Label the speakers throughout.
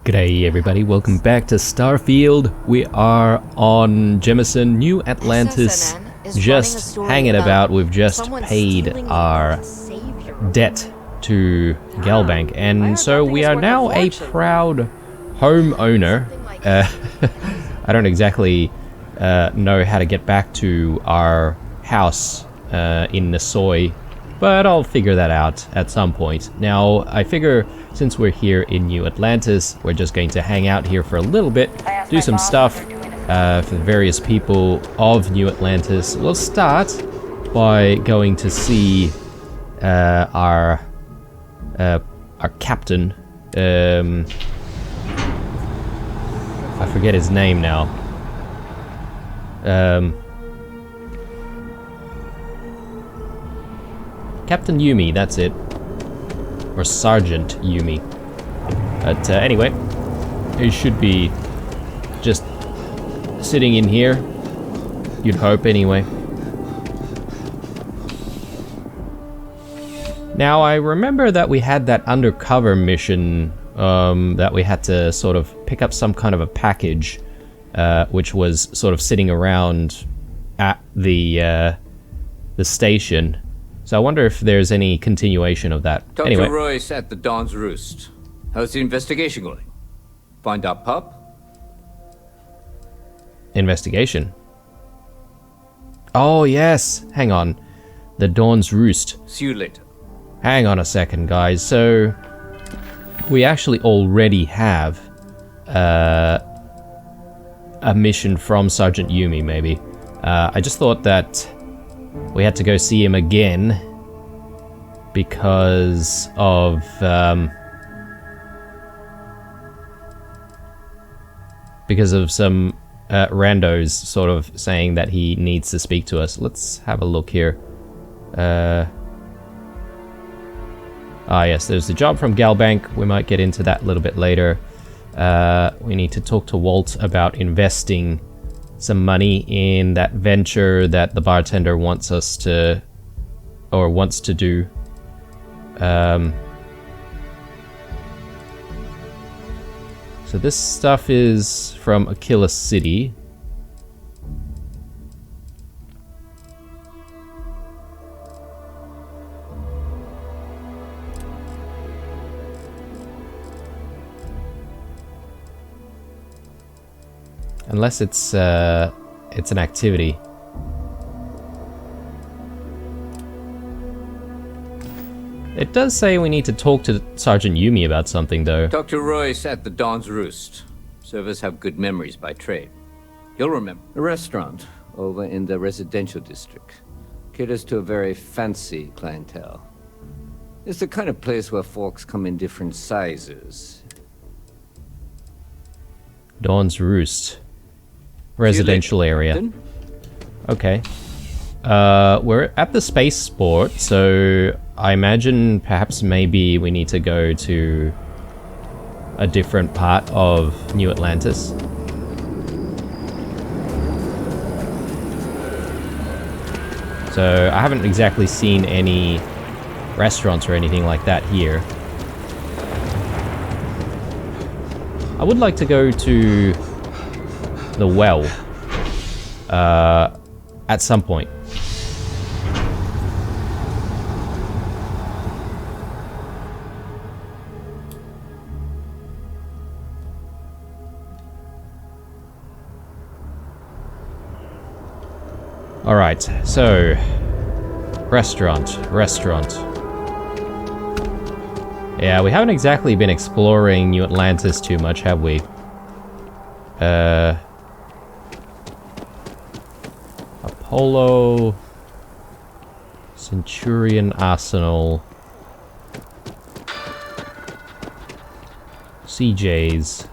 Speaker 1: G'day everybody, welcome back to Starfield. We are on Jemison, New Atlantis, just hanging about. We've just paid our debt to Galbank, and so we are now a proud homeowner. I don't exactly know how to get back to our house in Nasoy, but I'll figure that out at some point. Now, I figure since we're here in New Atlantis, we're just going to hang out here for a little bit, do some stuff for the various people of New Atlantis. We'll start by going to see our captain. I forget his name now. Captain Yumi, that's it. Or Sergeant Yumi. But anyway, he should be just sitting in here. You'd hope, anyway. Now, I remember that we had that undercover mission that we had to sort of pick up some kind of a package, which was sort of sitting around at the station. So I wonder if there's any continuation of that.
Speaker 2: Dr.
Speaker 1: Anyway.
Speaker 2: Royce at the Dawn's Roost. How's the investigation going? Find our pup?
Speaker 1: Investigation. Oh, yes. Hang on. The Dawn's Roost.
Speaker 2: See you later.
Speaker 1: Hang on a second, guys. So, we actually already have a mission from Sergeant Yumi, maybe. I just thought that we had to go see him again because of some randos sort of saying that he needs to speak to us. Let's have a look here. Yes, there's the job from Galbank. We might get into that a little bit later. We need to talk to Walt about investing some money in that venture that the bartender wants us to, or wants to do. So this stuff is from Aquila City. Unless it's an activity. It does say we need to talk to Sergeant Yumi about something, though.
Speaker 2: Dr. Royce at the Dawn's Roost. Servers have good memories by trade. You'll remember. A restaurant over in the residential district. Caters to a very fancy clientele. It's the kind of place where folks come in different sizes.
Speaker 1: Dawn's Roost. Residential area. Okay. We're at the spaceport, so I imagine perhaps maybe we need to go to a different part of New Atlantis. So I haven't exactly seen any restaurants or anything like that here. I would like to go to the well at some point. Alright, so restaurant. Yeah, we haven't exactly been exploring New Atlantis too much, have we? Apollo, Centurion Arsenal, CJ's.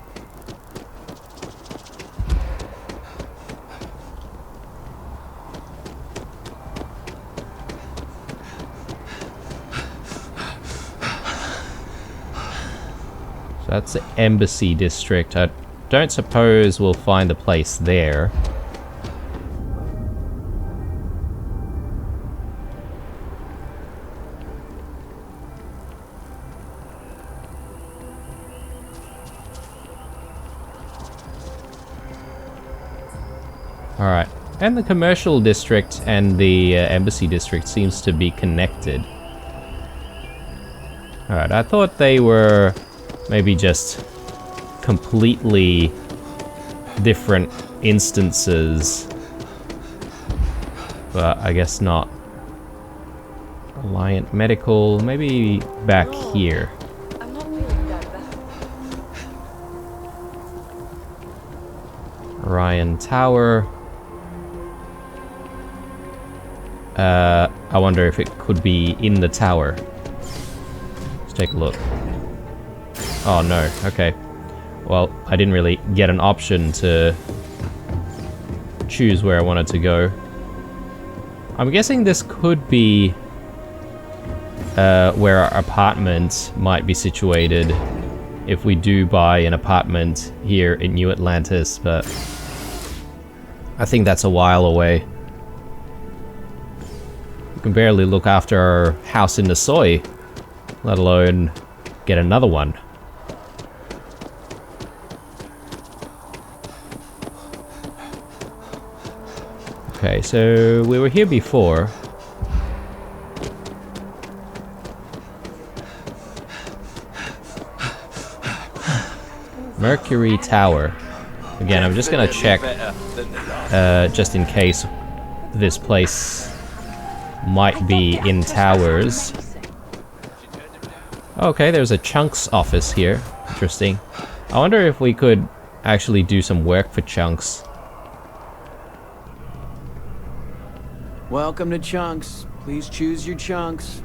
Speaker 1: So that's the Embassy District. I don't suppose we'll find a place there. Alright. And the commercial district and the embassy district seems to be connected. Alright, I thought they were maybe just completely different instances. But I guess not. Alliant Medical, maybe back here.
Speaker 3: I'm not feeling that bad.
Speaker 1: Orion Tower. I wonder if it could be in the tower. Let's take a look. Oh no, okay. Well, I didn't really get an option to choose where I wanted to go. I'm guessing this could be where our apartment might be situated if we do buy an apartment here in New Atlantis, but I think that's a while away. We can barely look after our house in the soy, let alone get another one. Okay, so we were here before. Mercury Tower. Again, I'm just gonna check, just in case this place might be in towers. Okay, there's a Chunks office here. Interesting. I wonder if we could actually do some work for Chunks.
Speaker 2: Welcome to Chunks. Please choose your chunks.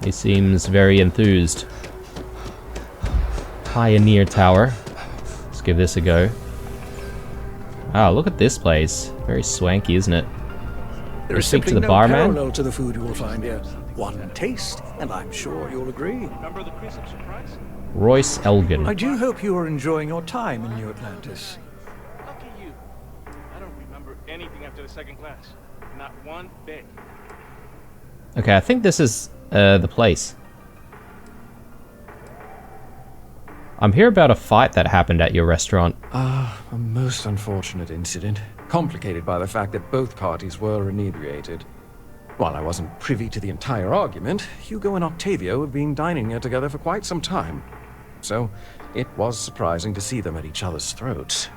Speaker 1: He seems very enthused. Pioneer Tower. Let's give this a go. Wow, look at this place. Very swanky, isn't it?
Speaker 4: There is
Speaker 1: Speak to
Speaker 4: simply
Speaker 1: the
Speaker 4: no
Speaker 1: barman.
Speaker 4: parallel to the food you will find here. One taste, and I'm sure you'll agree.
Speaker 1: Royce Elgin.
Speaker 4: I do hope you are enjoying your time in New Atlantis.
Speaker 5: Lucky you. I don't remember anything after the second class. Not one bit.
Speaker 1: Okay, I think this is the place. I'm here about a fight that happened at your restaurant.
Speaker 6: A most unfortunate incident, complicated by the fact that both parties were inebriated. While I wasn't privy to the entire argument, Hugo and Octavio have been dining here together for quite some time. So, it was surprising to see them at each other's throats.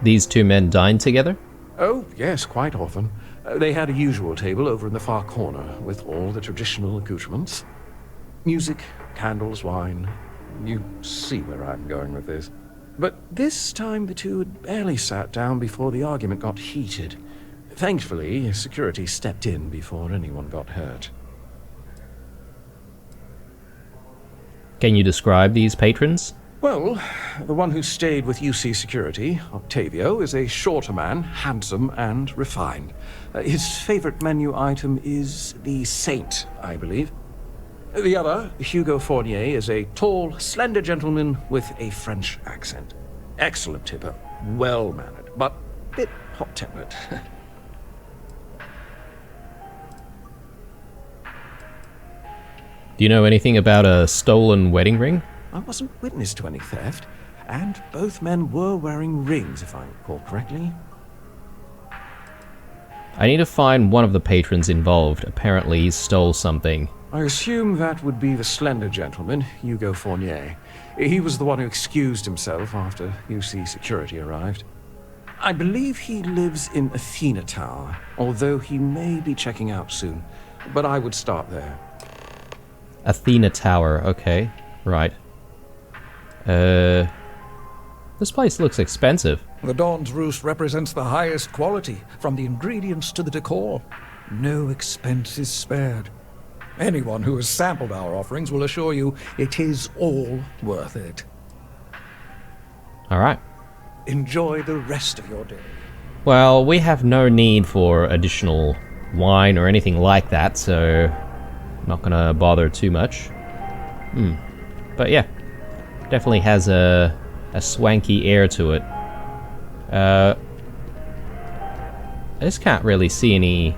Speaker 1: These two men dined together?
Speaker 6: Oh, yes, quite often. They had a usual table over in the far corner, with all the traditional accoutrements. Music, candles, wine. You see where I'm going with this. But this time the two had barely sat down before the argument got heated. Thankfully, security stepped in before anyone got hurt.
Speaker 1: Can you describe these patrons?
Speaker 6: Well, the one who stayed with UC Security, Octavio, is a shorter man, handsome and refined. His favorite menu item is the Saint, I believe. The other, Hugo Fournier, is a tall, slender gentleman with a French accent. Excellent tipper, well-mannered, but a bit hot-tempered.
Speaker 1: Do you know anything about a stolen wedding ring?
Speaker 6: I wasn't witness to any theft, and both men were wearing rings, if I recall correctly.
Speaker 1: I need to find one of the patrons involved. Apparently he stole something.
Speaker 6: I assume that would be the slender gentleman, Hugo Fournier. He was the one who excused himself after UC Security arrived. I believe he lives in Athena Tower, although he may be checking out soon. But I would start there.
Speaker 1: Athena Tower, okay. Right. This place looks expensive.
Speaker 4: The Dawn's Roost represents the highest quality, from the ingredients to the decor. No expense is spared. Anyone who has sampled our offerings will assure you it is all worth it.
Speaker 1: Alright.
Speaker 4: Enjoy the rest of your day.
Speaker 1: Well, we have no need for additional wine or anything like that, so not gonna bother too much. But yeah, definitely has a swanky air to it. I just can't really see any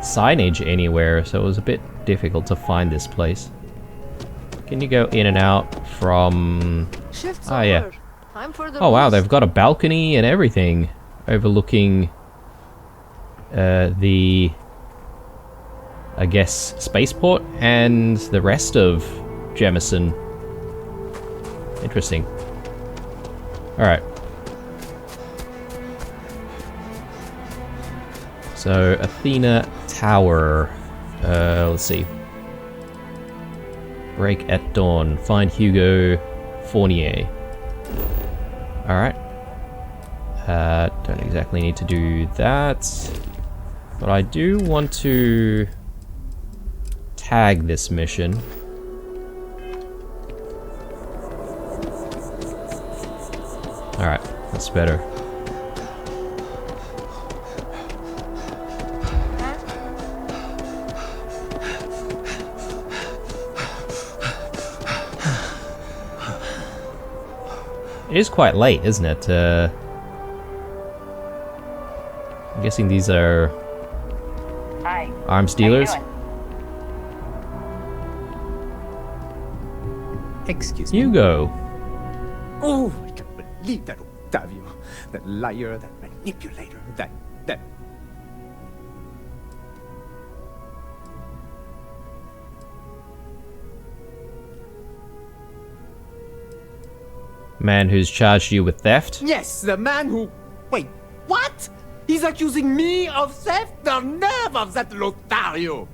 Speaker 1: signage anywhere, so it was a bit difficult to find this place. Can you go in and out from... Ah, yeah. Oh wow, they've got a balcony and everything overlooking the, I guess, spaceport and the rest of Jemison. Interesting. Alright. So, Athena Tower. Let's see. Break at dawn. Find Hugo Fournier. Alright. Don't exactly need to do that. But I do want to tag this mission. Alright, that's better. It is quite late, isn't it? I'm guessing these are arms dealers.
Speaker 3: Excuse me.
Speaker 1: Hugo.
Speaker 3: Oh, I can't believe that Octavio. That liar, that manipulator, that...
Speaker 1: Man who's charged you with theft?
Speaker 3: Yes, the man who... Wait, what? He's accusing me of theft? The nerve of that Lothario!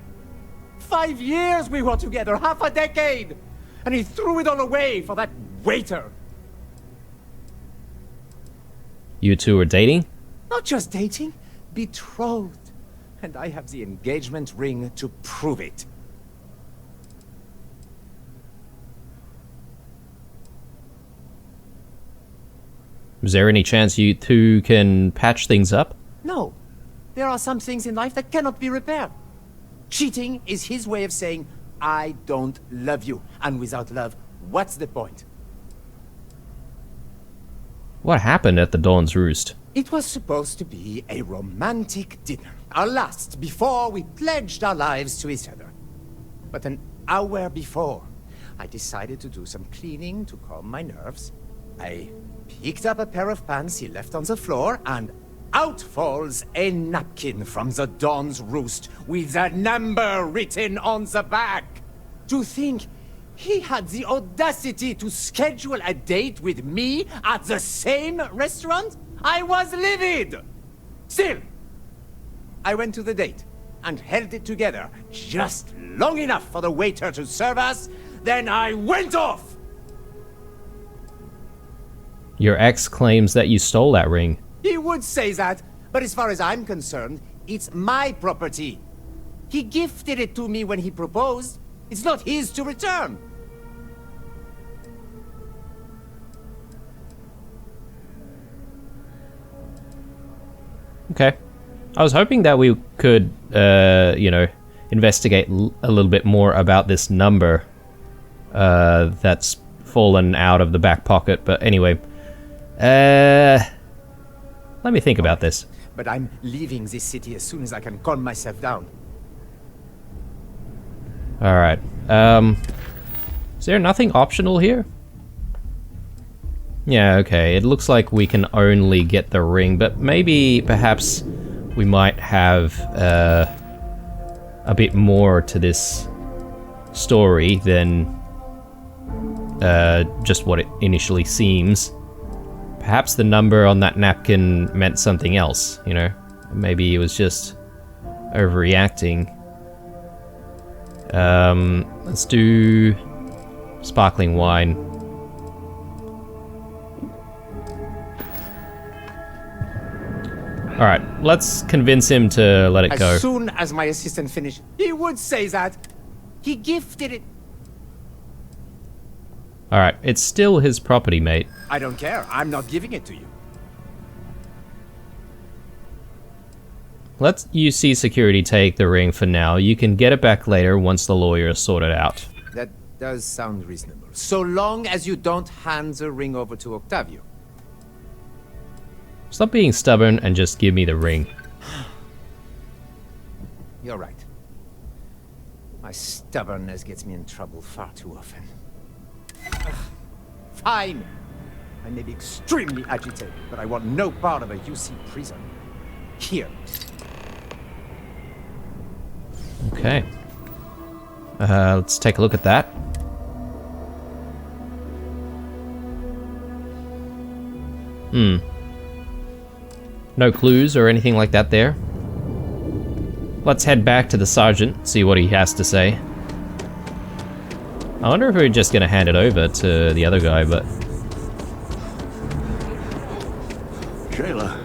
Speaker 3: 5 years we were together, half a decade! And he threw it all away for that waiter!
Speaker 1: You two are dating?
Speaker 3: Not just dating, betrothed. And I have the engagement ring to prove it.
Speaker 1: Is there any chance you two can patch things up?
Speaker 3: No. There are some things in life that cannot be repaired. Cheating is his way of saying, I don't love you. And without love, what's the point?
Speaker 1: What happened at the Dawn's Roost?
Speaker 3: It was supposed to be a romantic dinner. Our last, before we pledged our lives to each other. But an hour before, I decided to do some cleaning to calm my nerves. I picked up a pair of pants he left on the floor, and out falls a napkin from the Dawn's Roost with a number written on the back. To think he had the audacity to schedule a date with me at the same restaurant? I was livid! Still, I went to the date and held it together just long enough for the waiter to serve us, then I went off!
Speaker 1: Your ex claims that you stole that ring.
Speaker 3: He would say that, but as far as I'm concerned, it's my property. He gifted it to me when he proposed. It's not his to return.
Speaker 1: Okay. I was hoping that we could, you know, investigate a little bit more about this number that's fallen out of the back pocket, but anyway. Let me think about this.
Speaker 3: But I'm leaving this city as soon as I can calm myself down.
Speaker 1: Alright. Is there nothing optional here? Yeah, okay. It looks like we can only get the ring, but maybe, perhaps, we might have a bit more to this story than just what it initially seems. Perhaps the number on that napkin meant something else, you know? Maybe he was just overreacting. Let's do sparkling wine. Alright, let's convince him to let it go.
Speaker 3: As soon as my assistant finished, he would say that. He gifted it.
Speaker 1: Alright, it's still his property, mate.
Speaker 3: I don't care. I'm not giving it to you.
Speaker 1: Let UC security take the ring for now. You can get it back later once the lawyer is sorted out.
Speaker 3: That does sound reasonable. So long as you don't hand the ring over to Octavio.
Speaker 1: Stop being stubborn and just give me the ring.
Speaker 3: You're right. My stubbornness gets me in trouble far too often. Ugh. Fine! I may be extremely agitated, but I want no part of a UC prison. Here.
Speaker 1: Okay. Let's take a look at that. No clues or anything like that there. Let's head back to the sergeant, see what he has to say. I wonder if we're just gonna hand it over to the other guy, but...
Speaker 7: Shayla.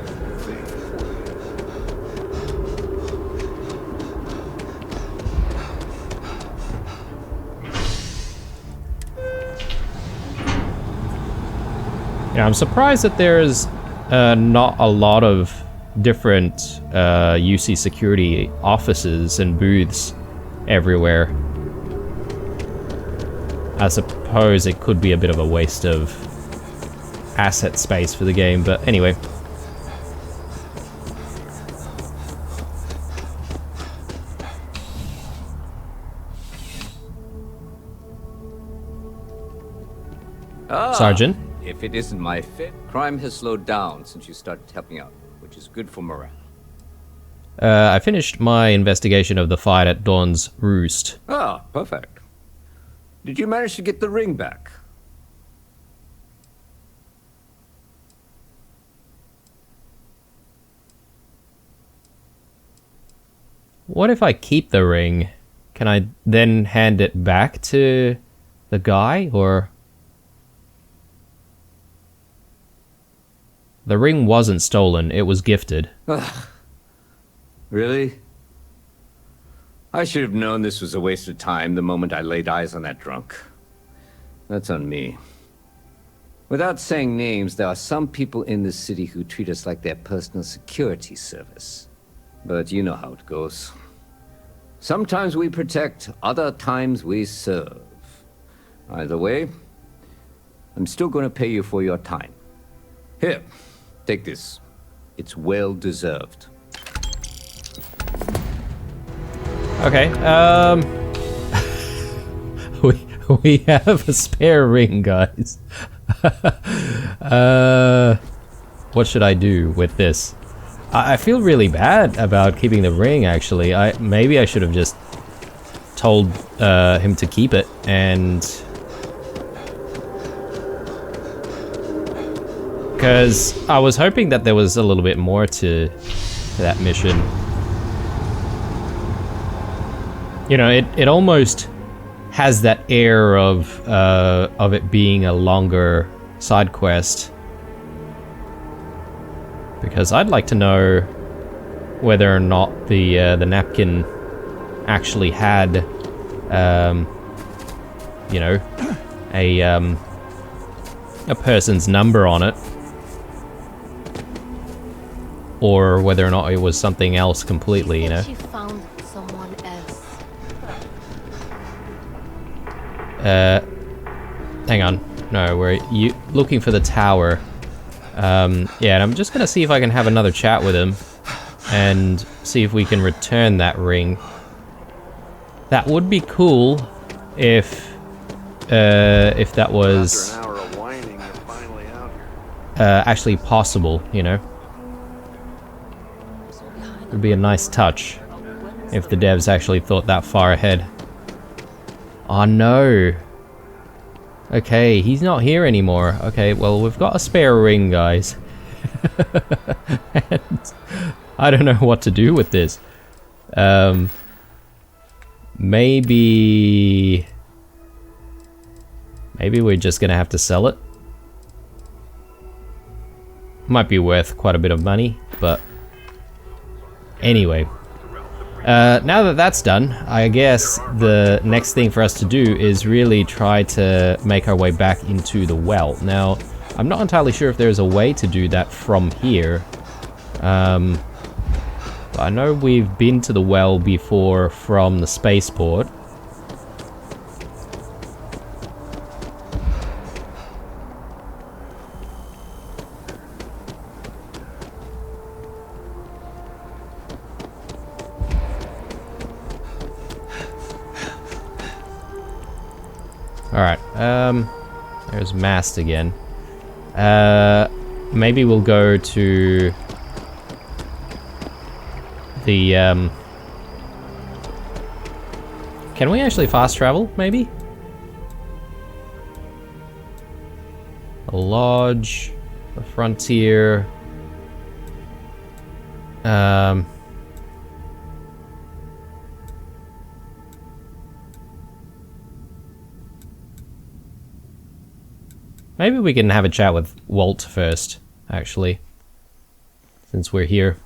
Speaker 1: Yeah, I'm surprised that there's not a lot of different UC security offices and booths everywhere. I suppose it could be a bit of a waste of asset space for the game, but anyway. Sergeant?
Speaker 2: If it isn't my fit, crime has slowed down since you started helping out, which is good for morale.
Speaker 1: I finished my investigation of the fight at Dawn's Roost.
Speaker 2: Ah, perfect. Did you manage to get the ring back?
Speaker 1: What if I keep the ring? Can I then hand it back to the guy, or... The ring wasn't stolen, it was gifted.
Speaker 2: Really? I should have known this was a waste of time the moment I laid eyes on that drunk. That's on me. Without saying names, there are some people in this city who treat us like their personal security service. But you know how it goes. Sometimes we protect, other times we serve. Either way, I'm still going to pay you for your time. Here, take this. It's well deserved.
Speaker 1: Okay, we have a spare ring, guys. What should I do with this? I feel really bad about keeping the ring, actually. Maybe I should have just told him to keep it, and... Because I was hoping that there was a little bit more to that mission. You know, it almost has that air of it being a longer side quest. Because I'd like to know whether or not the napkin actually had, you know, a person's number on it, or whether or not it was something else completely, you know.
Speaker 8: She found someone else.
Speaker 1: Hang on. No, we're looking for the tower. Yeah, and I'm just gonna see if I can have another chat with him and see if we can return that ring. That would be cool if that was
Speaker 7: After an hour of whining, you're finally out here.
Speaker 1: actually possible, you know. It would be a nice touch if the devs actually thought that far ahead. Oh no. Okay, he's not here anymore. Okay, well, we've got a spare ring, guys. And I don't know what to do with this. Maybe we're just gonna have to sell it. Might be worth quite a bit of money, but anyway. Now that that's done, I guess the next thing for us to do is really try to make our way back into the well. Now, I'm not entirely sure if there's a way to do that from here. But I know we've been to the well before from the spaceport. Alright, there's Mast again. Maybe we'll go to the, can we actually fast travel, maybe? A lodge, the frontier. Maybe we can have a chat with Walt first, actually, since we're here.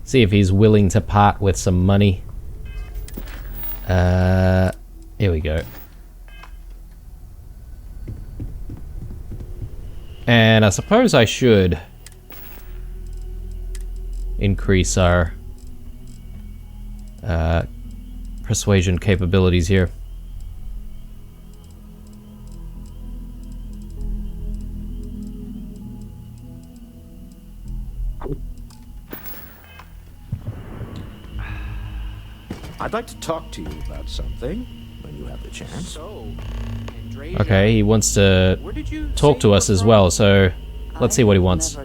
Speaker 1: See if he's willing to part with some money. Here we go. And I suppose I should increase our persuasion capabilities here.
Speaker 9: I'd like to talk to you about something when you have the chance.
Speaker 5: So,
Speaker 1: Okay, he wants to talk to us as well, so let's see what he wants.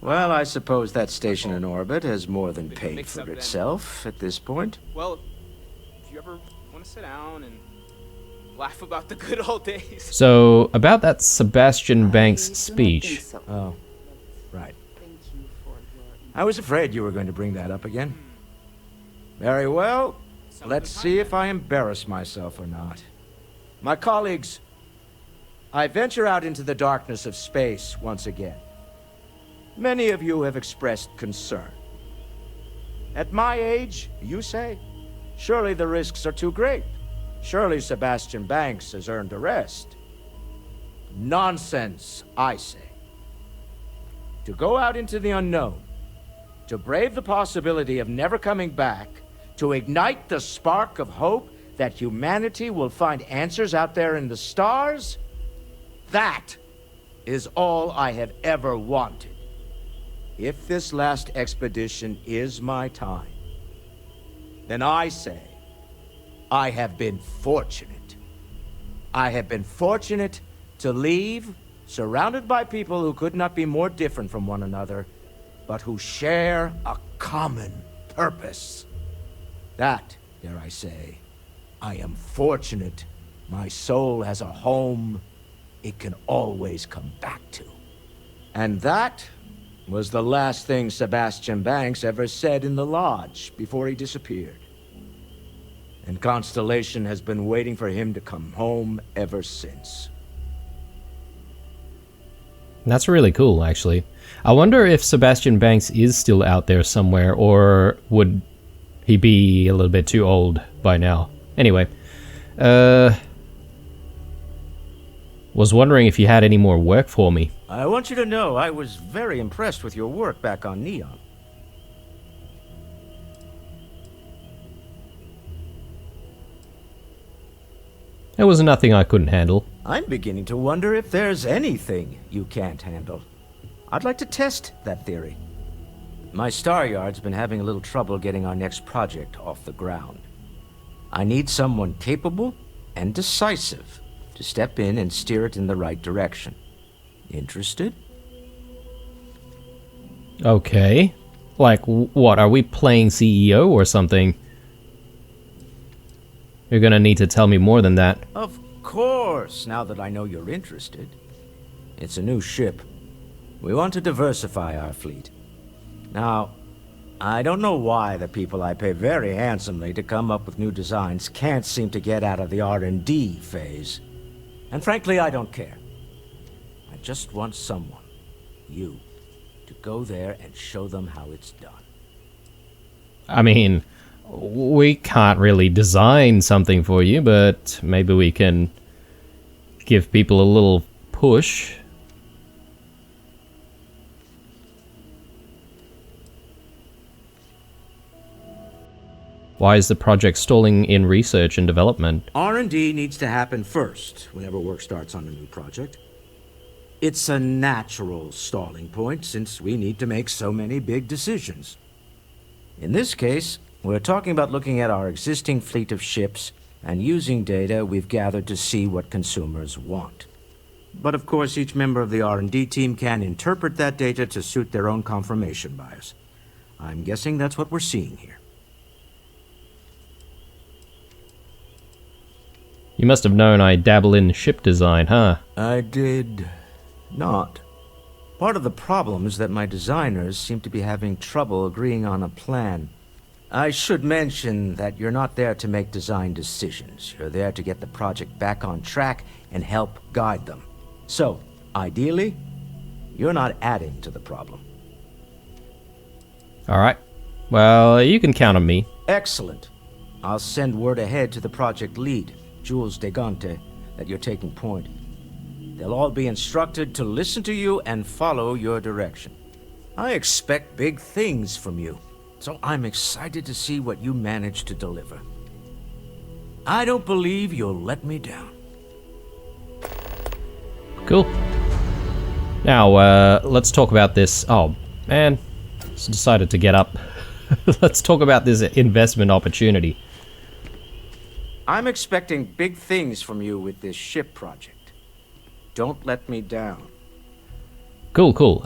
Speaker 9: Well, I suppose that station in orbit has more than paid for itself at this point.
Speaker 5: well, if you ever want to sit down and laugh about the good old days.
Speaker 1: So, about that Sebastian Banks speech.
Speaker 9: Oh, right. I was afraid you were going to bring that up again. Very well. Let's see if I embarrass myself or not. My colleagues, I venture out into the darkness of space once again. Many of you have expressed concern. At my age, you say, surely the risks are too great. Surely Sebastian Banks has earned a rest. Nonsense, I say. To go out into the unknown, to brave the possibility of never coming back, to ignite the spark of hope that humanity will find answers out there in the stars, that is all I have ever wanted. If this last expedition is my time, then I say, I have been fortunate. I have been fortunate to leave, surrounded by people who could not be more different from one another, but who share a common purpose. That, dare I say, I am fortunate. My soul has a home it can always come back to. And that was the last thing Sebastian Banks ever said in the lodge before he disappeared. And Constellation has been waiting for him to come home ever since.
Speaker 1: That's really cool, actually. I wonder if Sebastian Banks is still out there somewhere, or would he be a little bit too old by now? Anyway, was wondering if you had any more work for me.
Speaker 9: I want you to know I was very impressed with your work back on Neon.
Speaker 1: There was nothing I couldn't handle.
Speaker 9: I'm beginning to wonder if there's anything you can't handle. I'd like to test that theory. My Star Yard's been having a little trouble getting our next project off the ground. I need someone capable and decisive to step in and steer it in the right direction. Interested?
Speaker 1: Okay. Like, what, are we playing CEO or something? You're gonna need to tell me more than that.
Speaker 9: Of course, now that I know you're interested. It's a new ship. We want to diversify our fleet. Now, I don't know why the people I pay very handsomely to come up with new designs can't seem to get out of the R&D phase. And frankly, I don't care. I just want someone, you, to go there and show them how it's done.
Speaker 1: I mean, we can't really design something for you, but maybe we can give people a little push. Why is the project stalling in research and development?
Speaker 9: R&D needs to happen first whenever work starts on a new project. It's a natural stalling point since we need to make so many big decisions. In this case, we're talking about looking at our existing fleet of ships and using data we've gathered to see what consumers want. But of course, each member of the R&D team can interpret that data to suit their own confirmation bias. I'm guessing that's what we're seeing here.
Speaker 1: You must have known I dabble in ship design, huh?
Speaker 9: I did not. Part of the problem is that my designers seem to be having trouble agreeing on a plan. I should mention that you're not there to make design decisions. You're there to get the project back on track and help guide them. So, ideally, you're not adding to the problem.
Speaker 1: Alright. Well, you can count on me.
Speaker 9: Excellent. I'll send word ahead to the project lead, Jules Degante, that you're taking point. They'll all be instructed to listen to you and follow your direction. I expect big things from you, so I'm excited to see what you manage to deliver. I don't believe you'll let me down.
Speaker 1: Cool. Now, let's talk about this. Oh, man. Just decided to get up. Let's talk about this investment opportunity.
Speaker 9: I'm expecting big things from you with this ship project. Don't let me down.
Speaker 1: Cool, cool.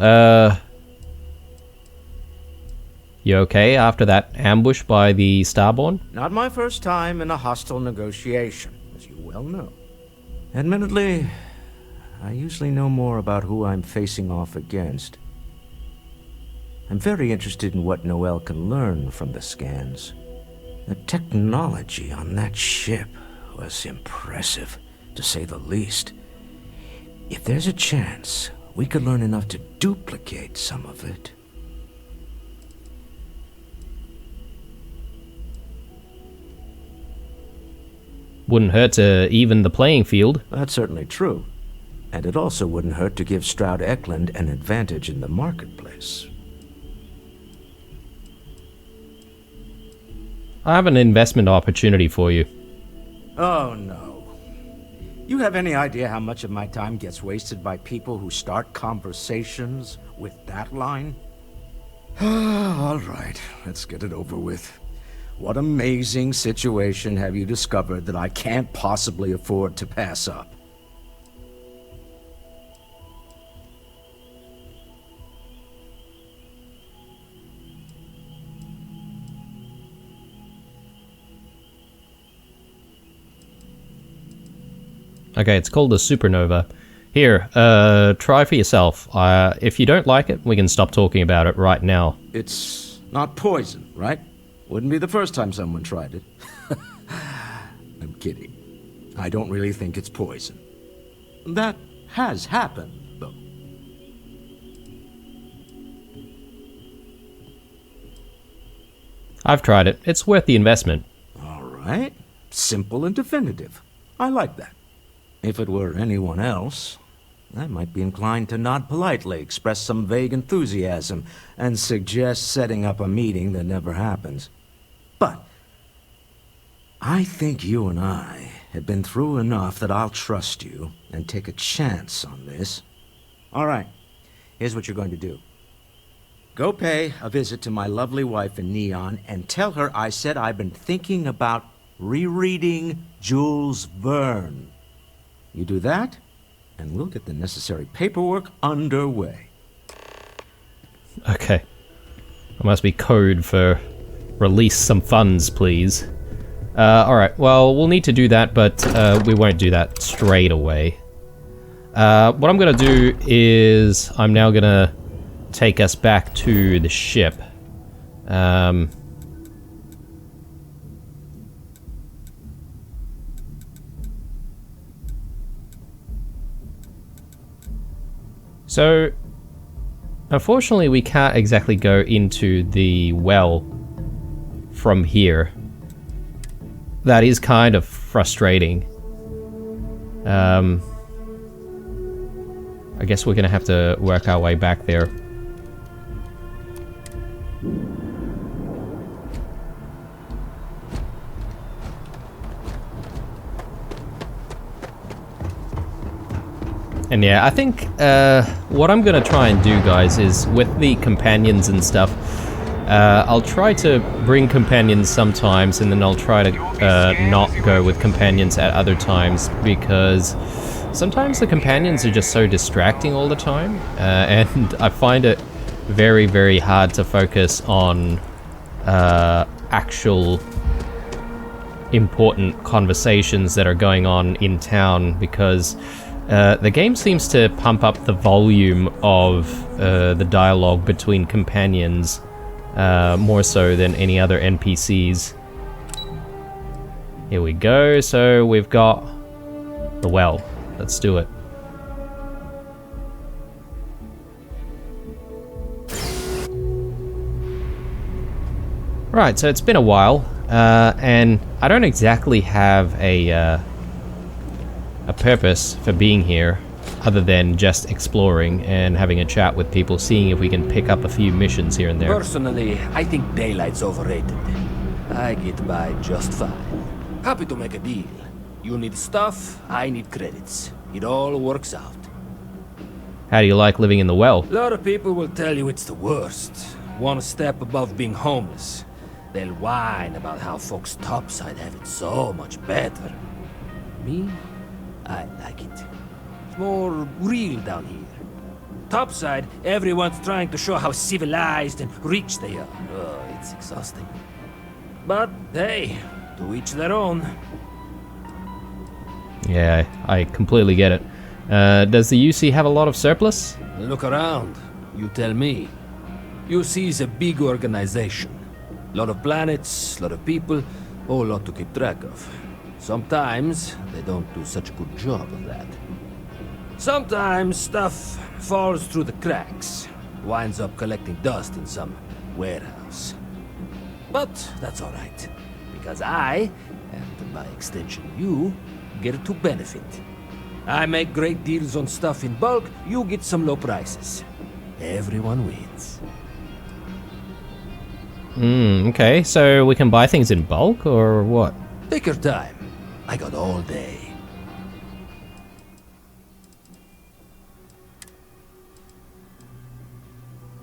Speaker 1: You okay after that ambush by the Starborn?
Speaker 9: Not my first time in a hostile negotiation, as you well know. Admittedly, I usually know more about who I'm facing off against. I'm very interested in what Noel can learn from the scans. The technology on that ship was impressive, to say the least. If there's a chance, we could learn enough to duplicate some of it.
Speaker 1: Wouldn't hurt to even the playing field.
Speaker 9: That's certainly true. And it also wouldn't hurt to give Stroud Eklund an advantage in the marketplace.
Speaker 1: I have an investment opportunity for you.
Speaker 9: Oh, no. You have any idea how much of my time gets wasted by people who start conversations with that line? All right, let's get it over with. What amazing situation have you discovered that I can't possibly afford to pass up?
Speaker 1: Okay, it's called a supernova. Here, try for yourself. If you don't like it, we can stop talking about it right now.
Speaker 9: It's not poison, right? Wouldn't be the first time someone tried it. I'm kidding. I don't really think it's poison. That has happened, though.
Speaker 1: I've tried it. It's worth the investment.
Speaker 9: All right. Simple and definitive. I like that. If it were anyone else, I might be inclined to nod politely, express some vague enthusiasm, and suggest setting up a meeting that never happens. But I think you and I have been through enough that I'll trust you and take a chance on this. All right, here's what you're going to do. Go pay a visit to my lovely wife in Neon and tell her I said I've been thinking about rereading Jules Verne. You do that, and we'll get the necessary paperwork underway.
Speaker 1: Okay. That must be code for release some funds, please. Alright, well, we'll need to do that, but we won't do that straight away. What I'm gonna do is I'm now gonna take us back to the ship. So, unfortunately we can't exactly go into the well from here. That is kind of frustrating. I guess we're gonna have to work our way back there. And yeah, I think what I'm gonna try and do, guys, is with the companions and stuff, I'll try to bring companions sometimes, and then I'll try to not go with companions at other times, because sometimes the companions are just so distracting all the time, and I find it very, very hard to focus on actual important conversations that are going on in town, because the game seems to pump up the volume of the dialogue between companions more so than any other NPCs. Here we go, so we've got the well. Let's do it. Right, so it's been a while, and I don't exactly have a purpose for being here, other than just exploring and having a chat with people, seeing if we can pick up a few missions here and there.
Speaker 10: Personally, I think daylight's overrated. I get by just fine. Happy to make a deal. You need stuff, I need credits. It all works out.
Speaker 1: How do you like living in the well?
Speaker 10: A lot of people will tell you it's the worst. One step above being homeless. They'll whine about how folks topside have it so much better. Me? I like it. It's more real down here. Topside, everyone's trying to show how civilized and rich they are. Oh, it's exhausting. But, hey, to each their own.
Speaker 1: Yeah, I completely get it. Does the UC have a lot of surplus?
Speaker 10: Look around. You tell me. UC is a big organization. Lot of planets, lot of people, whole lot to keep track of. Sometimes they don't do such a good job of that. Sometimes stuff falls through the cracks, winds up collecting dust in some warehouse. But that's alright, because I, and by extension you, get to benefit. I make great deals on stuff in bulk, you get some low prices. Everyone wins.
Speaker 1: Okay, so we can buy things in bulk, or what?
Speaker 10: Take your time. I got all day.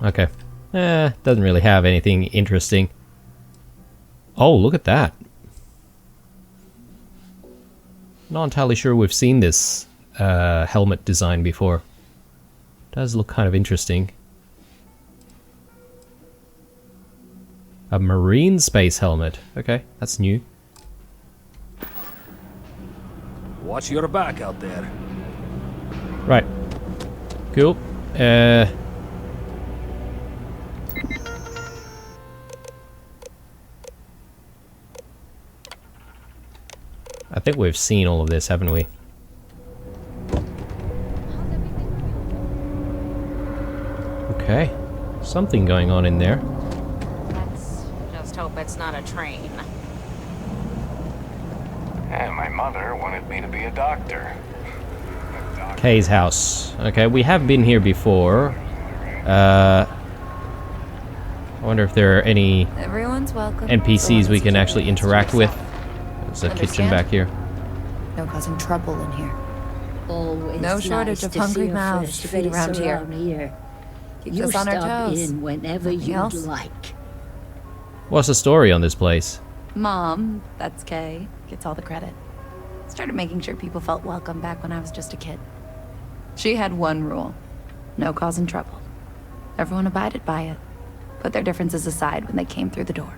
Speaker 1: Okay. Doesn't really have anything interesting. Oh, look at that. Not entirely sure we've seen this helmet design before. Does look kind of interesting. A marine space helmet. Okay, that's new.
Speaker 10: Watch your back out there.
Speaker 1: Right. Cool. I think we've seen all of this, haven't we? Okay. Something going on in there.
Speaker 8: Let's just hope it's not a train.
Speaker 11: And my mother wanted me to be a doctor.
Speaker 1: Kay's house. Okay, we have been here before. I wonder if there are any
Speaker 8: Everyone's welcome.
Speaker 1: NPCs we can actually interact with. There's a kitchen back here.
Speaker 8: No causing trouble in here.
Speaker 12: Always
Speaker 8: No shortage of hungry mouths to feed around here. Keeps us on our toes.
Speaker 12: In whenever
Speaker 8: Anything
Speaker 12: you
Speaker 8: else?
Speaker 12: like.
Speaker 1: What's the story on this place?
Speaker 8: Mom, that's Kay, gets all the credit. Started making sure people felt welcome back when I was just a kid. She had one rule. No causing trouble. Everyone abided by it. Put their differences aside when they came through the door.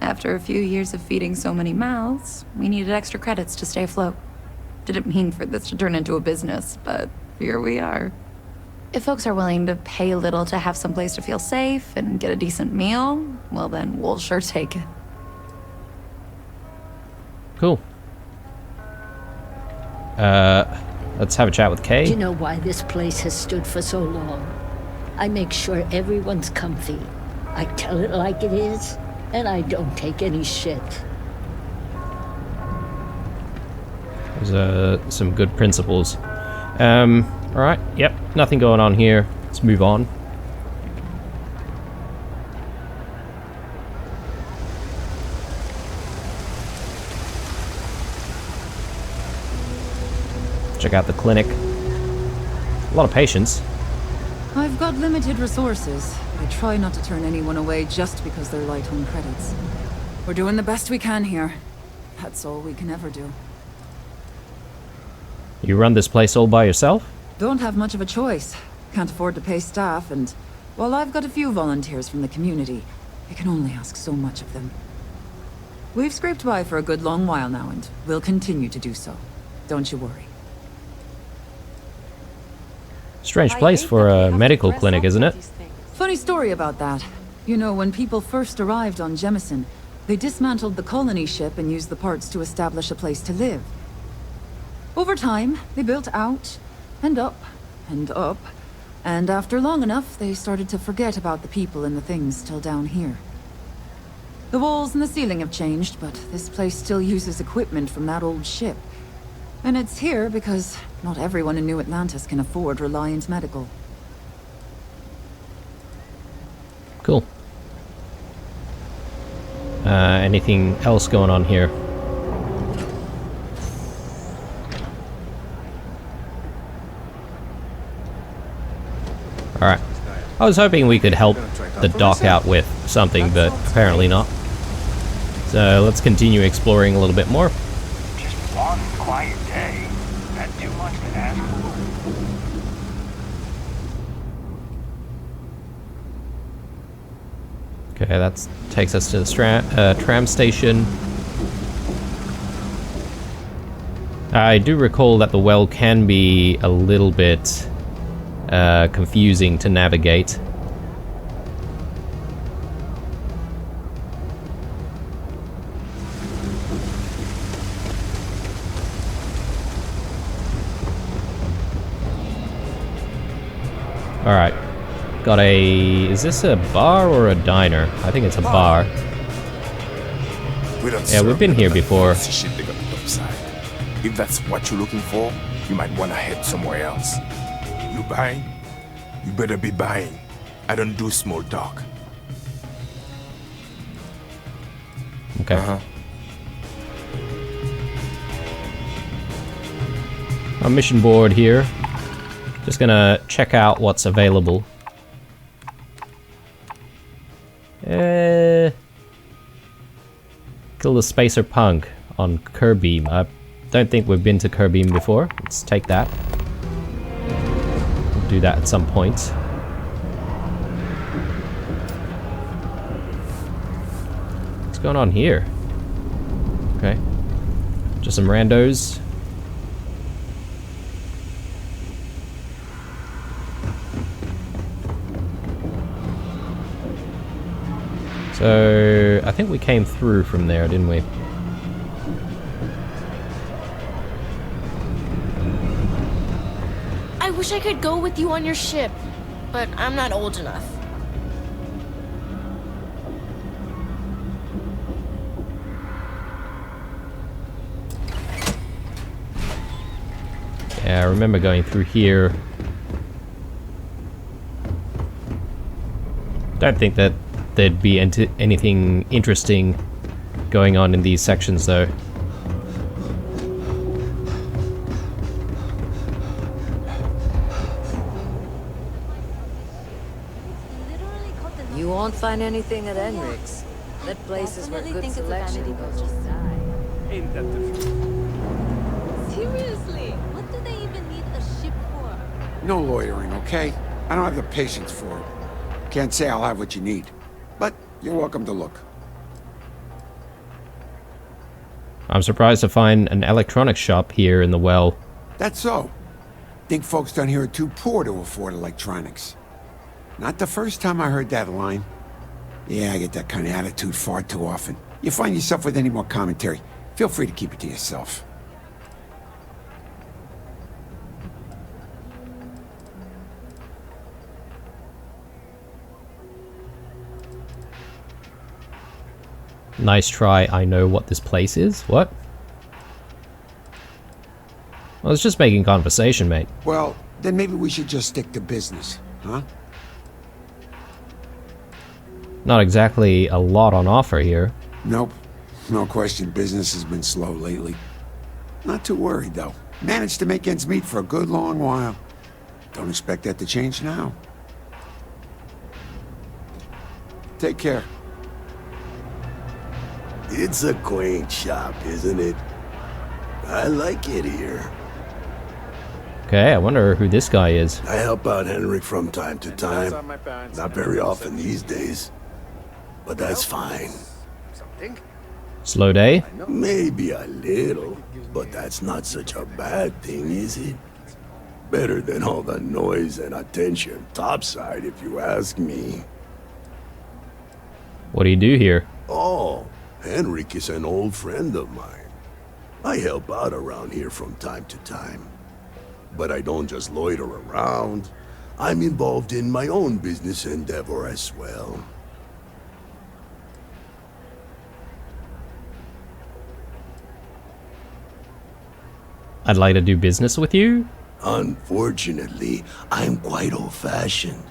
Speaker 8: After a few years of feeding so many mouths, we needed extra credits to stay afloat. Didn't mean for this to turn into a business, but here we are. If folks are willing to pay a little to have some place to feel safe and get a decent meal, well then we'll sure take it.
Speaker 1: Cool. Let's have a chat with Kay.
Speaker 12: Do you know why this place has stood for so long? I make sure everyone's comfy. I tell it like it is, and I don't take any shit.
Speaker 1: There's some good principles. Alright, yep, nothing going on here. Let's move on. Check out the clinic. A lot of patience.
Speaker 8: I've got limited resources. I try not to turn anyone away just because they're light on credits. We're doing the best we can here. That's all we can ever do.
Speaker 1: You run this place all by yourself?
Speaker 8: Don't have much of a choice. Can't afford to pay staff, and while I've got a few volunteers from the community, I can only ask so much of them. We've scraped by for a good long while now, and we'll continue to do so. Don't you worry.
Speaker 1: Strange place for a medical clinic, isn't it?
Speaker 8: Funny story about that. You know, when people first arrived on Jemison, they dismantled the colony ship and used the parts to establish a place to live. Over time, they built out, and up, and up, and after long enough, they started to forget about the people and the things still down here. The walls and the ceiling have changed, but this place still uses equipment from that old ship. And it's here because not everyone in New Atlantis can afford Reliant Medical.
Speaker 1: Cool. Anything else going on here? Alright. I was hoping we could help the doc out with something, but apparently not. So let's continue exploring a little bit more.
Speaker 11: Just one quiet day. That's too much to ask for.
Speaker 1: Okay, that takes us to the tram station. I do recall that the well can be a little bit confusing to navigate. Alright. Got a... Is this a bar or a diner? I think it's a bar. Yeah, we've been here before.
Speaker 13: If that's what you're looking for, you might want to head somewhere else. You buying? You better be buying. I don't do small talk.
Speaker 1: Okay. Our mission board here. Just gonna check out what's available. Kill the Spacer Punk on Kerbeam. I don't think we've been to Kerbeam before. Let's take that. We'll do that at some point. What's going on here? Okay. Just some randos. So, I think we came through from there, didn't we?
Speaker 14: I wish I could go with you on your ship, but I'm not old enough.
Speaker 1: Yeah, I remember going through here. Don't think that there'd be anything interesting going on in these sections, though.
Speaker 15: You won't find anything at Enric's. That place is where good selection goes to die.
Speaker 5: Ain't that the truth?
Speaker 14: Seriously, what do they even need a ship for?
Speaker 16: No loitering, okay? I don't have the patience for it. Can't say I'll have what you need. But you're welcome to look.
Speaker 1: I'm surprised to find an electronics shop here in the well.
Speaker 16: That's so. Think folks down here are too poor to afford electronics. Not the first time I heard that line. Yeah, I get that kind of attitude far too often. You find yourself with any more commentary, feel free to keep it to yourself.
Speaker 1: Nice try, I know what this place is. What? I was just making conversation, mate.
Speaker 16: Well, then maybe we should just stick to business, huh?
Speaker 1: Not exactly a lot on offer here.
Speaker 16: Nope. No question, business has been slow lately. Not too worried, though. Managed to make ends meet for a good long while. Don't expect that to change now. Take care.
Speaker 7: It's a quaint shop, isn't it? I like it here.
Speaker 1: Okay, I wonder who this guy is.
Speaker 7: I help out Henrik from time to time. Not very often these days. But that's fine.
Speaker 1: Slow day?
Speaker 7: Maybe a little, but that's not such a bad thing, is it? Better than all the noise and attention topside, if you ask me.
Speaker 1: What do you do here?
Speaker 7: Oh, Henrik is an old friend of mine. I help out around here from time to time. But I don't just loiter around. I'm involved in my own business endeavor as well.
Speaker 1: I'd like to do business with you?
Speaker 7: Unfortunately, I'm quite old-fashioned.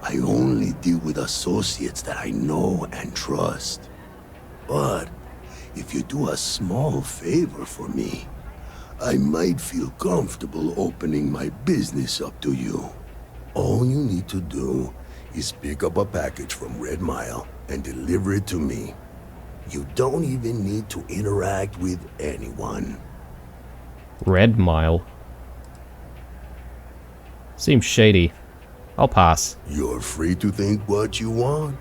Speaker 7: I only deal with associates that I know and trust. But if you do a small favor for me, I might feel comfortable opening my business up to you. All you need to do is pick up a package from Red Mile and deliver it to me. You don't even need to interact with anyone.
Speaker 1: Red Mile. Seems shady. I'll pass.
Speaker 7: You're free to think what you want.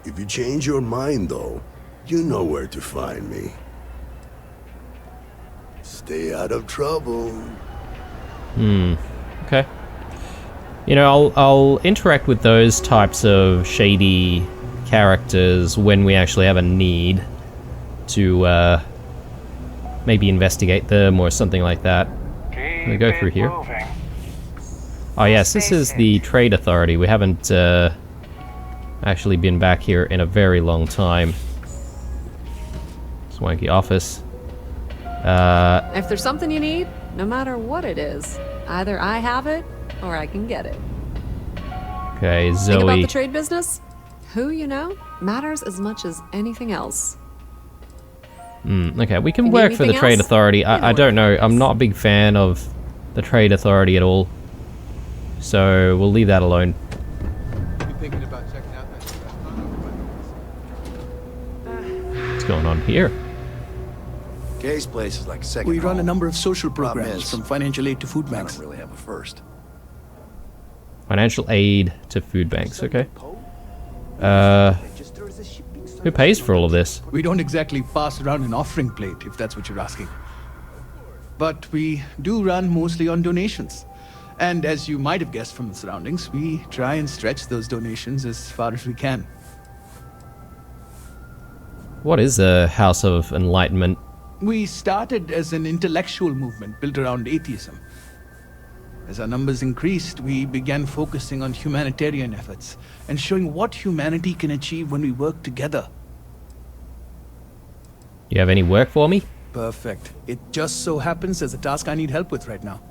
Speaker 7: If you change your mind, though, you know where to find me. Stay out of trouble.
Speaker 1: Okay. You know, I'll interact with those types of shady characters when we actually have a need to maybe investigate them or something like that. Can we go through here? Oh yes, this is the Trade Authority. We haven't actually been back here in a very long time. Swanky office.
Speaker 17: If there's something you need, no matter what it is, either I have it or I can get it.
Speaker 1: Okay, Zoe.
Speaker 17: Think about the trade business? Who you know matters as much as anything else.
Speaker 1: Okay, we can
Speaker 17: You need
Speaker 1: work for the
Speaker 17: anything
Speaker 1: Trade
Speaker 17: else?
Speaker 1: Authority. I don't know. I'm not a big fan of the Trade Authority at all. So we'll leave that alone. What's going on here?
Speaker 18: Kay's place is like a second
Speaker 19: We run a
Speaker 18: home.
Speaker 19: number of social
Speaker 18: Problem
Speaker 19: programs,
Speaker 18: is,
Speaker 19: from financial aid to food
Speaker 18: I
Speaker 19: banks.
Speaker 18: don't really have a first.
Speaker 1: Financial aid to food banks, okay. Who pays for all of this?
Speaker 19: We don't exactly pass around an offering plate, if that's what you're asking. But we do run mostly on donations. And as you might have guessed from the surroundings, we try and stretch those donations as far as we can.
Speaker 1: What is a House of Enlightenment?
Speaker 19: We started as an intellectual movement built around atheism. As our numbers increased, we began focusing on humanitarian efforts and showing what humanity can achieve when we work together.
Speaker 1: You have any work for me?
Speaker 19: Perfect. It just so happens there's a task I need help with right now.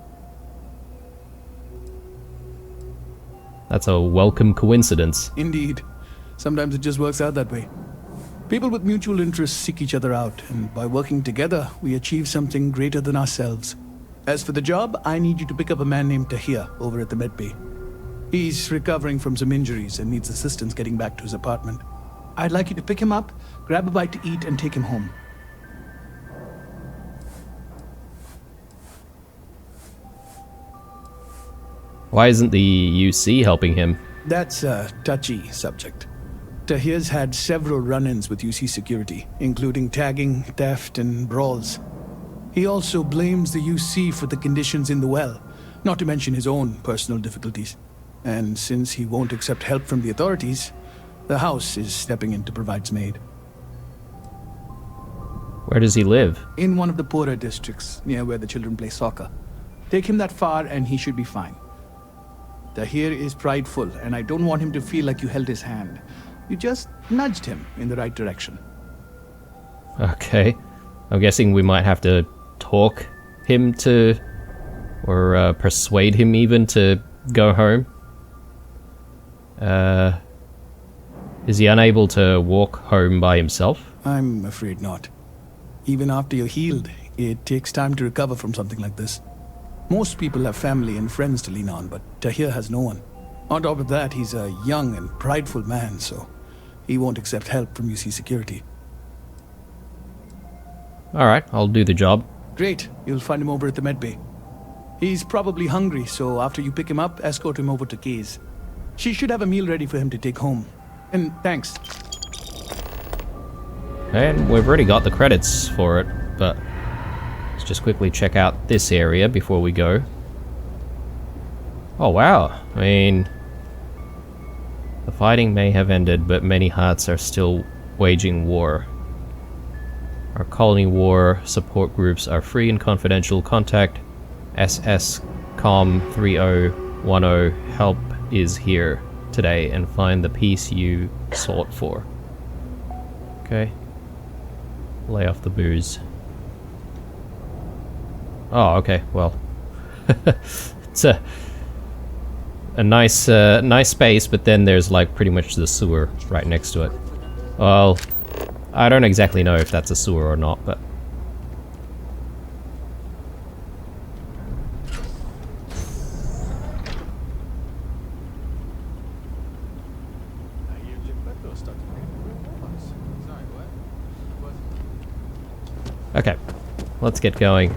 Speaker 1: That's a welcome coincidence.
Speaker 19: Indeed. Sometimes it just works out that way. People with mutual interests seek each other out, and by working together, we achieve something greater than ourselves. As for the job, I need you to pick up a man named Tahir over at the medbay. He's recovering from some injuries and needs assistance getting back to his apartment. I'd like you to pick him up, grab a bite to eat, and take him home.
Speaker 1: Why isn't the UC helping him?
Speaker 19: That's a touchy subject. Tahir's had several run-ins with UC security, including tagging, theft, and brawls. He also blames the UC for the conditions in the well, not to mention his own personal difficulties. And since he won't accept help from the authorities, the house is stepping in to provide some aid.
Speaker 1: Where does he live?
Speaker 19: In one of the poorer districts, near where the children play soccer. Take him that far and he should be fine. Tahir is prideful, and I don't want him to feel like you held his hand. You just nudged him in the right direction.
Speaker 1: Okay. I'm guessing we might have to talk him to, or persuade him even to go home. Is he unable to walk home by himself?
Speaker 19: I'm afraid not. Even after you're healed, it takes time to recover from something like this. Most people have family and friends to lean on, but Tahir has no one. On top of that, he's a young and prideful man, so he won't accept help from UC security.
Speaker 1: Alright, I'll do the job.
Speaker 19: Great, you'll find him over at the medbay. He's probably hungry, so after you pick him up, escort him over to Kay's. She should have a meal ready for him to take home. And thanks.
Speaker 1: And we've already got the credits for it, but let's just quickly check out this area before we go. Oh wow, I mean, the fighting may have ended, but many hearts are still waging war. Our colony war support groups are free and confidential. Contact SSCOM 3010. Help is here today and find the peace you sought for. Okay. Lay off the booze. Oh, okay, well. It's a nice nice space, but then there's like pretty much the sewer right next to it. Well, I don't exactly know if that's a sewer or not, but okay, let's get going.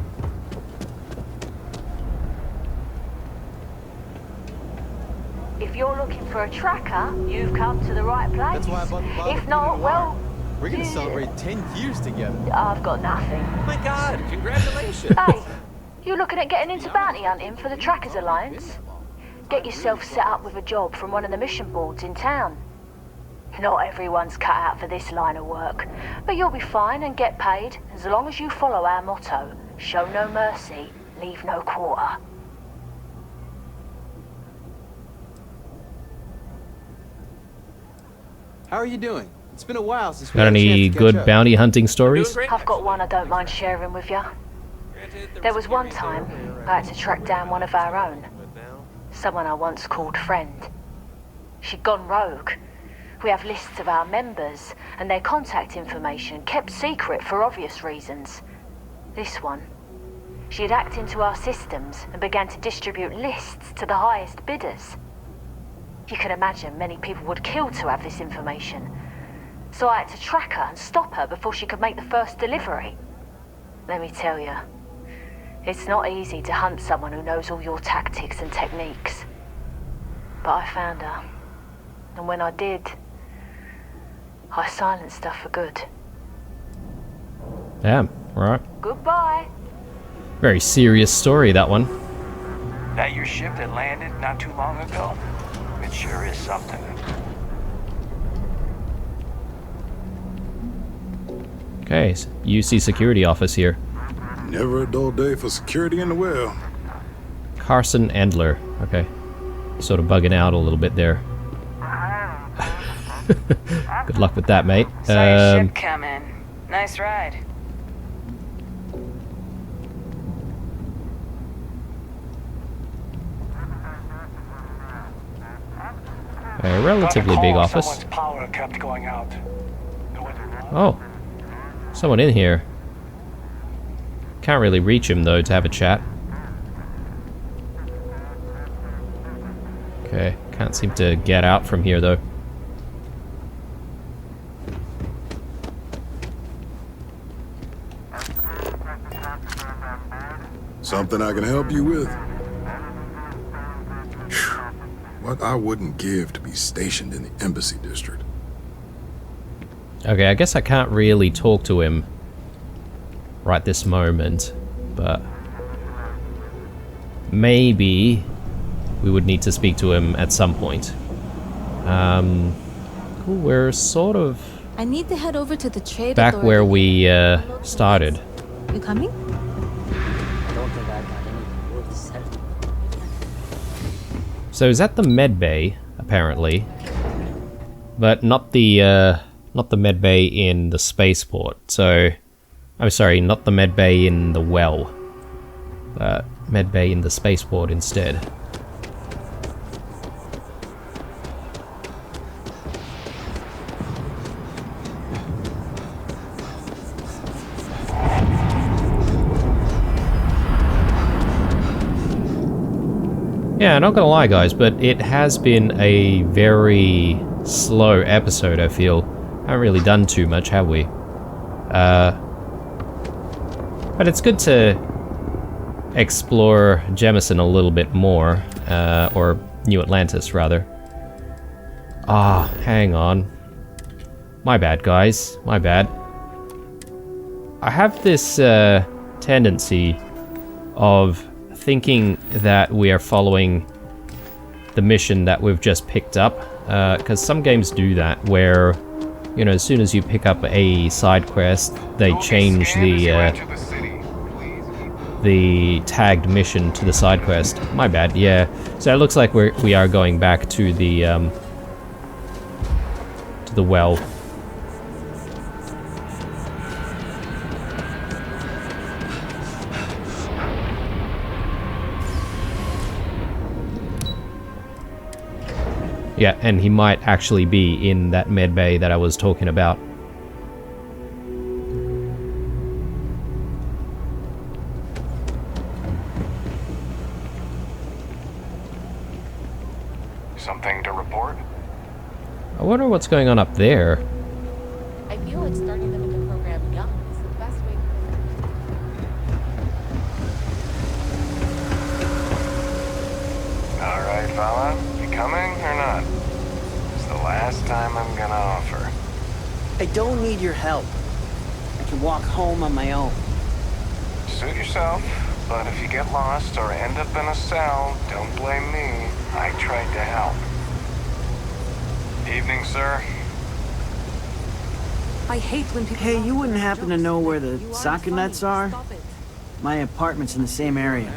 Speaker 20: If you're looking for a tracker, you've come to the right place.
Speaker 21: That's why I bought the bottle
Speaker 20: If not, well...
Speaker 21: We're gonna celebrate 10 years together.
Speaker 20: I've got nothing.
Speaker 21: My God, congratulations!
Speaker 20: Hey, you looking at getting into bounty hunting for the Trackers Alliance? Get yourself set up with a job from one of the mission boards in town. Not everyone's cut out for this line of work, but you'll be fine and get paid as long as you follow our motto, show no mercy, leave no quarter.
Speaker 21: How are you doing? It's been a while since we
Speaker 1: Got
Speaker 21: had a
Speaker 1: any
Speaker 21: chance to
Speaker 1: good
Speaker 21: catch up.
Speaker 1: bounty hunting stories?
Speaker 20: I've got one I don't mind sharing with you. There was one time I had to track down one of our own. Someone I once called friend. She'd gone rogue. We have lists of our members and their contact information kept secret for obvious reasons. This one, she had hacked into our systems and began to distribute lists to the highest bidders. You can imagine many people would kill to have this information. So I had to track her and stop her before she could make the first delivery. Let me tell you, it's not easy to hunt someone who knows all your tactics and techniques. But I found her. And when I did, I silenced her for good.
Speaker 1: Damn, alright.
Speaker 20: Goodbye.
Speaker 1: Very serious story, that one.
Speaker 11: That your ship that landed not too long ago? It sure is something.
Speaker 1: Okay, UC security office here.
Speaker 22: Never a dull day for security in the well.
Speaker 1: Carson Endler. Okay. Sort of bugging out a little bit there. Good luck with that, mate.
Speaker 23: Saw your ship come in. Nice ride.
Speaker 1: A relatively big office.
Speaker 11: Someone's power kept going out.
Speaker 1: Oh. Someone in here. Can't really reach him, though, to have a chat. Okay. Can't seem to get out from here, though.
Speaker 22: Something I can help you with? What I wouldn't give to be stationed in the embassy district.
Speaker 1: Okay, I guess I can't really talk to him right this moment, but maybe we would need to speak to him at some point. Cool, we're sort of
Speaker 24: I need to head over to the trade
Speaker 1: back
Speaker 24: authority.
Speaker 1: where we started.
Speaker 24: You coming?
Speaker 1: So is that the med bay, apparently, but not the med bay in the spaceport. So, I'm sorry, not the med bay in the well. Med bay in the spaceport instead. Yeah, not gonna lie, guys, but it has been a very slow episode, I feel. Haven't really done too much, have we? But it's good to explore Jemison a little bit more, or New Atlantis, rather. Ah, hang on. My bad, guys. My bad. I have this tendency of thinking that we are following the mission that we've just picked up, because some games do that, where, you know, as soon as you pick up a side quest, they change the tagged mission to the side quest. My bad, yeah. So it looks like we are going back to the well. Yeah, and he might actually be in that med bay that I was talking about.
Speaker 11: Something to report?
Speaker 1: I wonder what's going on up there.
Speaker 14: I feel like starting them in the program young is the best way
Speaker 11: All right, fella. You coming or not? It's the last time I'm gonna offer.
Speaker 2: I don't need your help. I can walk home on my own.
Speaker 11: Suit yourself, but if you get lost or end up in a cell, don't blame me. I tried to help. Evening, sir.
Speaker 2: I hate when people... Hey, you wouldn't happen to know where the soccer nets are? My apartment's in the same area.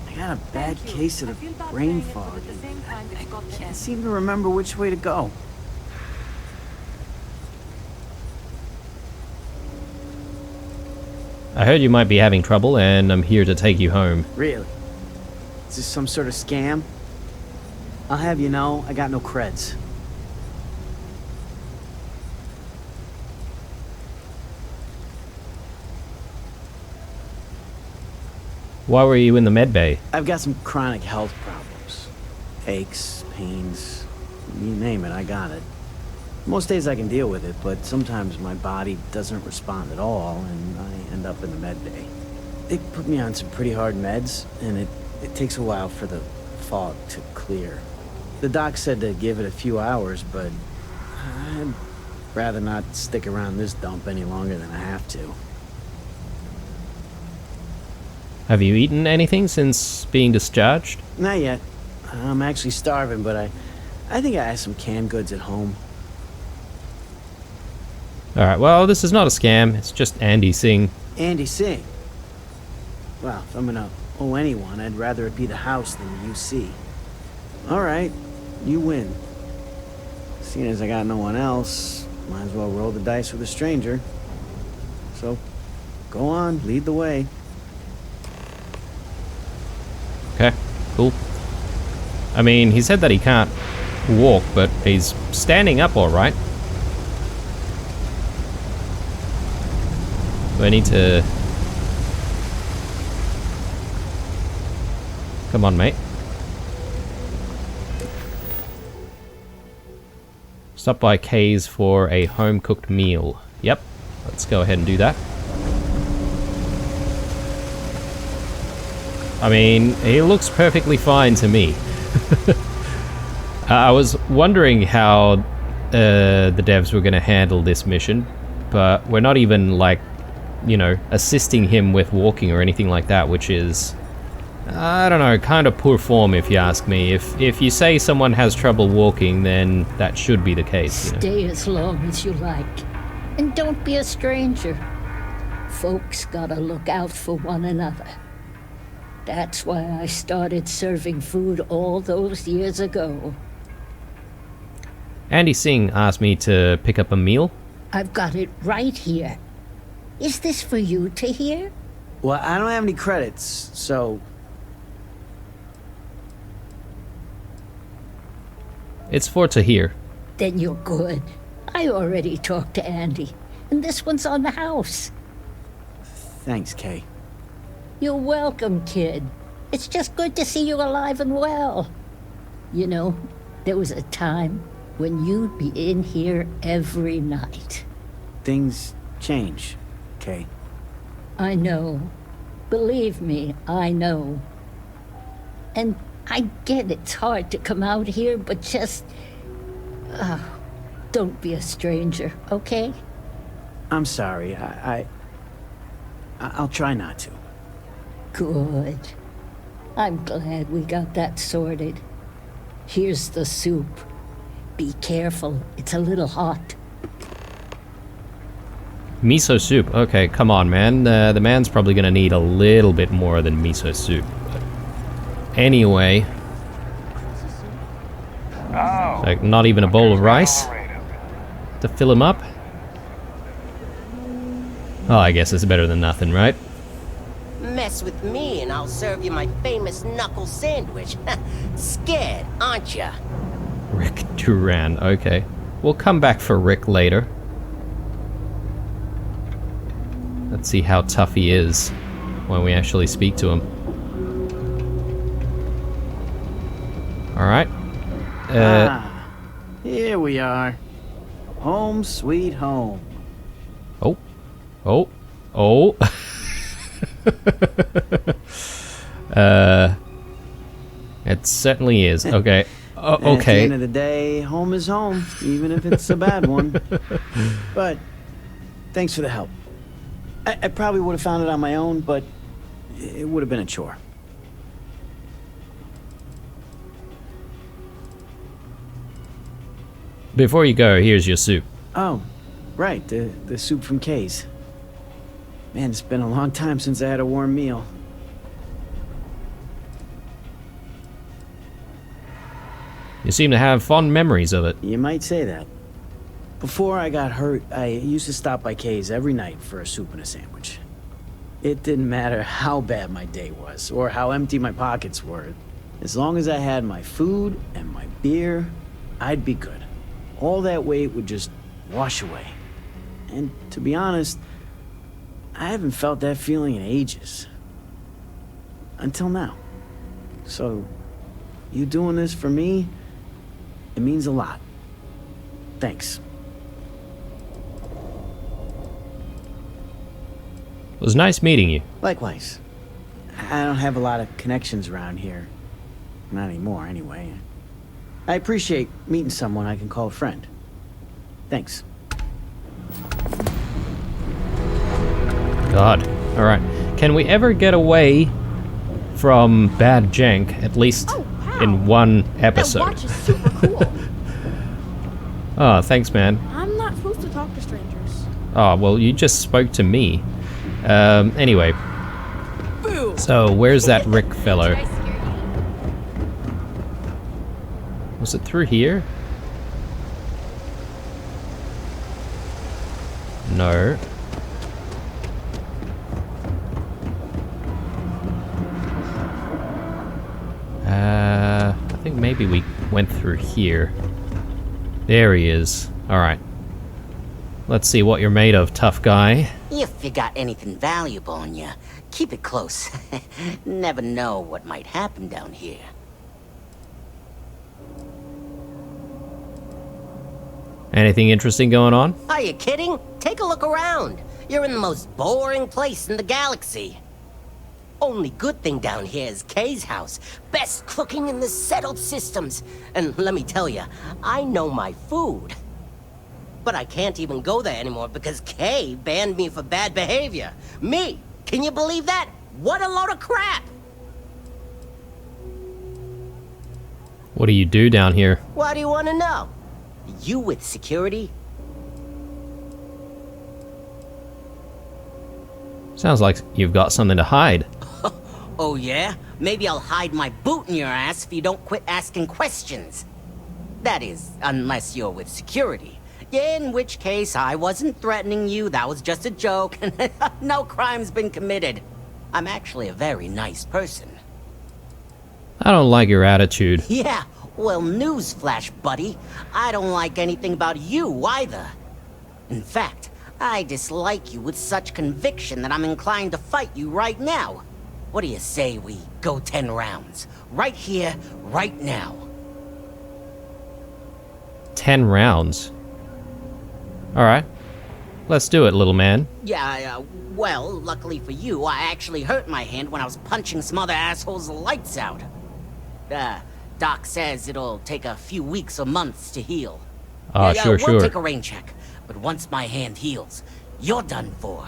Speaker 2: I got a bad case of the brain fog. I can't seem to remember which way to go.
Speaker 1: I heard you might be having trouble, and I'm here to take you home.
Speaker 2: Really? Is this some sort of scam? I'll have you know, I got no creds.
Speaker 1: Why were you in the med bay?
Speaker 2: I've got some chronic health problems. Aches, pains, you name it, I got it. Most days I can deal with it, but sometimes my body doesn't respond at all, and I end up in the med bay. They put me on some pretty hard meds, and it takes a while for the fog to clear. The doc said to give it a few hours, but I'd rather not stick around this dump any longer than I have to.
Speaker 1: Have you eaten anything since being discharged?
Speaker 2: Not yet. I'm actually starving, but I think I have some canned goods at home.
Speaker 1: Alright, well, this is not a scam. It's just Andy Singh.
Speaker 2: Andy Singh? Well, if I'm gonna owe anyone, I'd rather it be the house than the UC. Alright, you win. Seeing as I got no one else, might as well roll the dice with a stranger. So, go on, lead the way.
Speaker 1: Okay, cool. I mean, he said that he can't walk, but he's standing up alright. Do I need to... Come on, mate. Stop by Kay's for a home-cooked meal. Yep, let's go ahead and do that. I mean, he looks perfectly fine to me. I was wondering how the devs were going to handle this mission, but we're not even, like, you know, assisting him with walking or anything like that, which is, I don't know, kind of poor form if you ask me. If you say someone has trouble walking, then that should be the case, you know?
Speaker 12: Stay as long as you like, and don't be a stranger. Folks gotta look out for one another. That's why I started serving food all those years ago.
Speaker 1: Andy Singh asked me to pick up a meal.
Speaker 12: I've got it right here. Is this for you to hear?
Speaker 2: Well, I don't have any credits, so...
Speaker 1: It's for Tahir.
Speaker 12: Then you're good. I already talked to Andy, and this one's on the house.
Speaker 2: Thanks, Kay.
Speaker 12: You're welcome, kid. It's just good to see you alive and well. You know, there was a time when you'd be in here every night.
Speaker 2: Things change, Kay.
Speaker 12: I know. Believe me, I know. And I get it's hard to come out here, but just... don't be a stranger, okay?
Speaker 2: I'm sorry. I'll try not to.
Speaker 12: Good. I'm glad we got that sorted. Here's the soup. Be careful, it's a little hot.
Speaker 1: Miso soup. Okay, come on, man. The man's probably gonna need a little bit more than miso soup. But anyway. Like, not even a bowl of rice to fill him up? Oh, I guess it's better than nothing, right?
Speaker 3: Mess with me and I'll serve you my famous knuckle sandwich. Scared, aren't ya?
Speaker 1: Rick Duran, okay. We'll come back for Rick later. Let's see how tough he is when we actually speak to him. Alright.
Speaker 2: Here we are. Home sweet home.
Speaker 1: Oh. Oh. Oh. It certainly is. Okay. Okay.
Speaker 2: At the end of the day, home is home, even if it's a bad one. But thanks for the help. I probably would have found it on my own, but it would have been a chore.
Speaker 1: Before you go, here's your soup.
Speaker 2: Oh, right, the soup from Kay's. Man, it's been a long time since I had a warm meal.
Speaker 1: You seem to have fond memories of it.
Speaker 2: You might say that. Before I got hurt, I used to stop by Kay's every night for a soup and a sandwich. It didn't matter how bad my day was, or how empty my pockets were. As long as I had my food and my beer, I'd be good. All that weight would just wash away. And to be honest, I haven't felt that feeling in ages. Until now. So, you doing this for me, it means a lot. Thanks.
Speaker 1: It was nice meeting you.
Speaker 2: Likewise. I don't have a lot of connections around here. Not anymore, anyway. I appreciate meeting someone I can call a friend. Thanks.
Speaker 1: God. Alright. Can we ever get away from Bad Jank, at least in one episode?
Speaker 14: That watch is super cool.
Speaker 1: Oh, thanks, man.
Speaker 14: I'm not supposed to talk to strangers.
Speaker 1: Oh, well, you just spoke to me. Anyway. So, where's that Rick fellow? Was it through here? No. I think maybe we went through here. There he is. Alright. Let's see what you're made of, tough guy.
Speaker 3: If you got anything valuable on you, keep it close. Never know what might happen down here.
Speaker 1: Anything interesting going on?
Speaker 3: Are you kidding? Take a look around. You're in the most boring place in the galaxy. Only good thing down here is Kay's house. Best cooking in the settled systems. And let me tell you, I know my food. But I can't even go there anymore because Kay banned me for bad behavior. Me! Can you believe that? What a load of crap!
Speaker 1: What do you do down here?
Speaker 3: Why do you want to know? You with security?
Speaker 1: Sounds like you've got something to hide.
Speaker 3: Oh yeah? Maybe I'll hide my boot in your ass if you don't quit asking questions. That is, unless you're with security. In which case, I wasn't threatening you, that was just a joke, and no crime's been committed. I'm actually a very nice person.
Speaker 1: I don't like your attitude.
Speaker 3: Yeah, well, newsflash, buddy. I don't like anything about you either. In fact, I dislike you with such conviction that I'm inclined to fight you right now. What do you say we go 10 rounds? Right here, right now.
Speaker 1: 10 rounds. Alright. Let's do it, little man.
Speaker 3: Yeah, well, luckily for you, I actually hurt my hand when I was punching some other assholes' lights out. Doc says it'll take a few weeks or months to heal.
Speaker 1: Sure.
Speaker 3: We'll take a rain check, but once my hand heals, you're done for.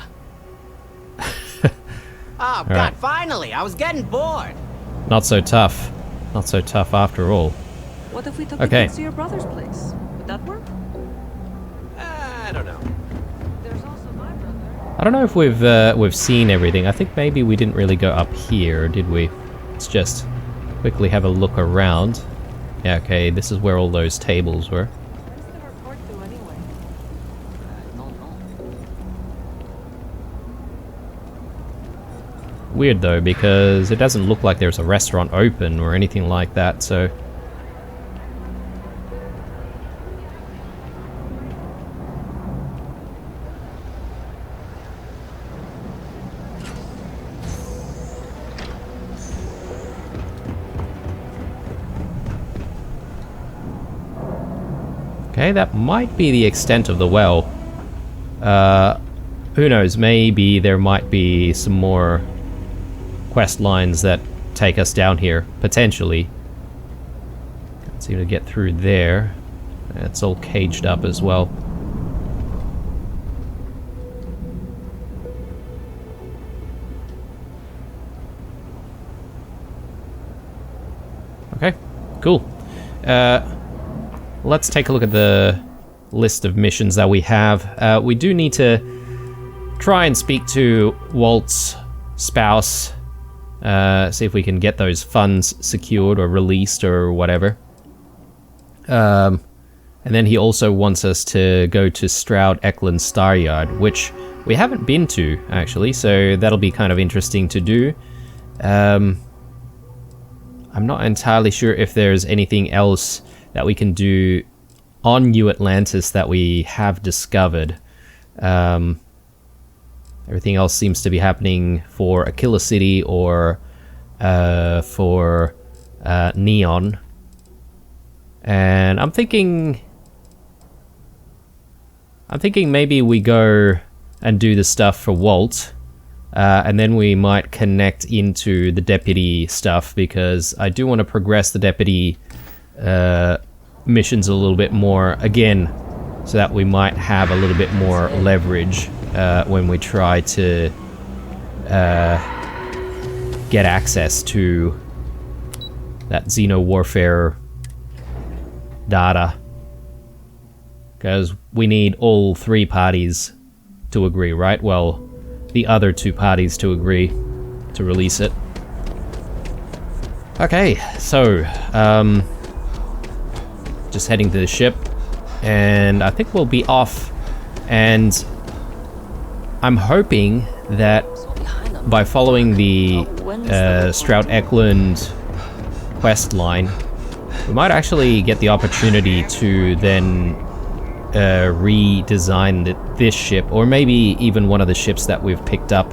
Speaker 3: Oh, God,
Speaker 1: right.
Speaker 3: Finally! I was getting bored!
Speaker 1: Not so tough. Not so tough after all.
Speaker 17: What if we took
Speaker 1: Okay.
Speaker 17: the kids to your brother's place? Would that work?
Speaker 18: I don't know.
Speaker 17: There's also my brother.
Speaker 1: I don't know if we've seen everything. I think maybe we didn't really go up here, did we? Let's just quickly have a look around. Yeah, okay, this is where all those tables were.
Speaker 17: Where's the report to anyway?
Speaker 1: Weird though, because it doesn't look like there's a restaurant open or anything like that, so... Okay, that might be the extent of the well. Who knows, maybe there might be some more quest lines that take us down here, potentially. Can't seem to get through there. It's all caged up as well. Okay, cool. Let's take a look at the list of missions that we have. We do need to try and speak to Walt's spouse, see if we can get those funds secured or released or whatever. And then he also wants us to go to Stroud Eklund Star Yard, which we haven't been to, actually, so that'll be kind of interesting to do. I'm not entirely sure if there's anything else that we can do on New Atlantis that we have discovered. Everything else seems to be happening for Aquila City or for Neon. And I'm thinking maybe we go and do the stuff for Walt, and then we might connect into the deputy stuff, because I do want to progress the deputy missions a little bit more, again, so that we might have a little bit more leverage when we try to get access to that Xeno Warfare data. Because we need all three parties to agree, right? Well, the other two parties to agree to release it. Okay, so, just heading to the ship, and I think we'll be off, and I'm hoping that by following the Stroud Eklund quest line, we might actually get the opportunity to then redesign this ship, or maybe even one of the ships that we've picked up,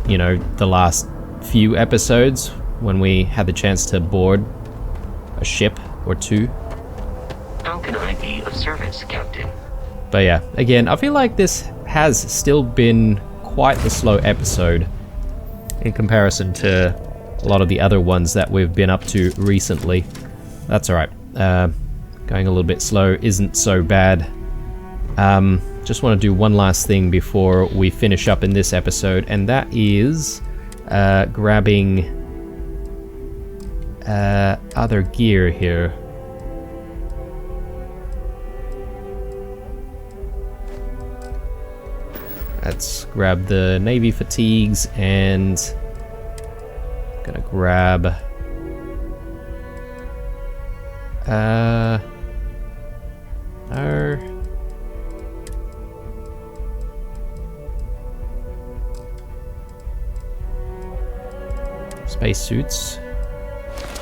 Speaker 1: you know, the last few episodes when we had the chance to board a ship or two.
Speaker 4: How can I be of service, Captain?
Speaker 1: But yeah, again, I feel like this has still been quite the slow episode in comparison to a lot of the other ones that we've been up to recently. That's alright. Going a little bit slow isn't so bad. Just want to do one last thing before we finish up in this episode, and that is grabbing other gear here. Let's grab the Navy fatigues, and gonna grab our space suits.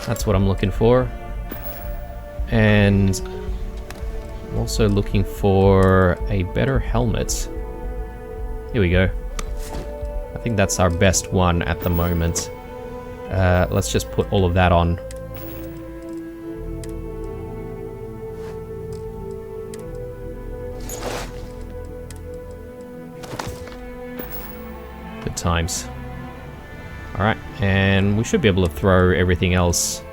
Speaker 1: That's what I'm looking for. And I'm also looking for a better helmet. Here we go. I think that's our best one at the moment. Let's just put all of that on. Good times. Alright, and we should be able to throw everything else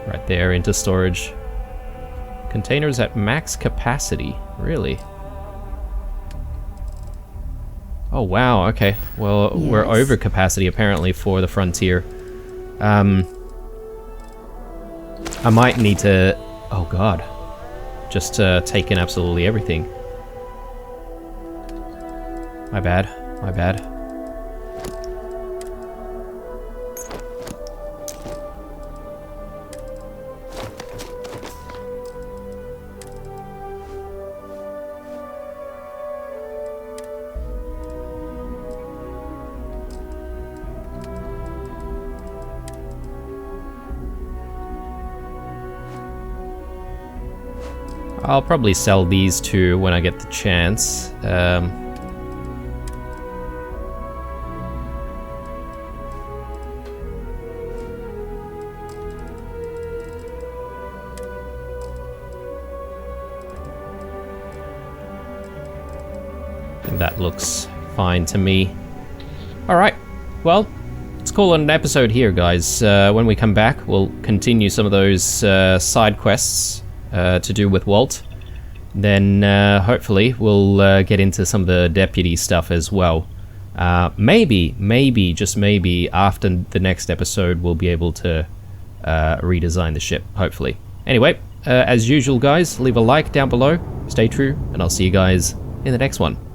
Speaker 1: right there into storage. Containers at max capacity, really? Oh wow, okay. Well, we're over capacity apparently for the Frontier. I might need to... oh god. Just take in absolutely everything. My bad, my bad. I'll probably sell these two when I get the chance. That looks fine to me. Alright, well, let's call it an episode here, guys. When we come back, we'll continue some of those side quests to do with Walt. Then hopefully we'll get into some of the deputy stuff as well. Maybe, just maybe, after the next episode we'll be able to redesign the ship, hopefully. Anyway, as usual guys, leave a like down below, stay true, and I'll see you guys in the next one.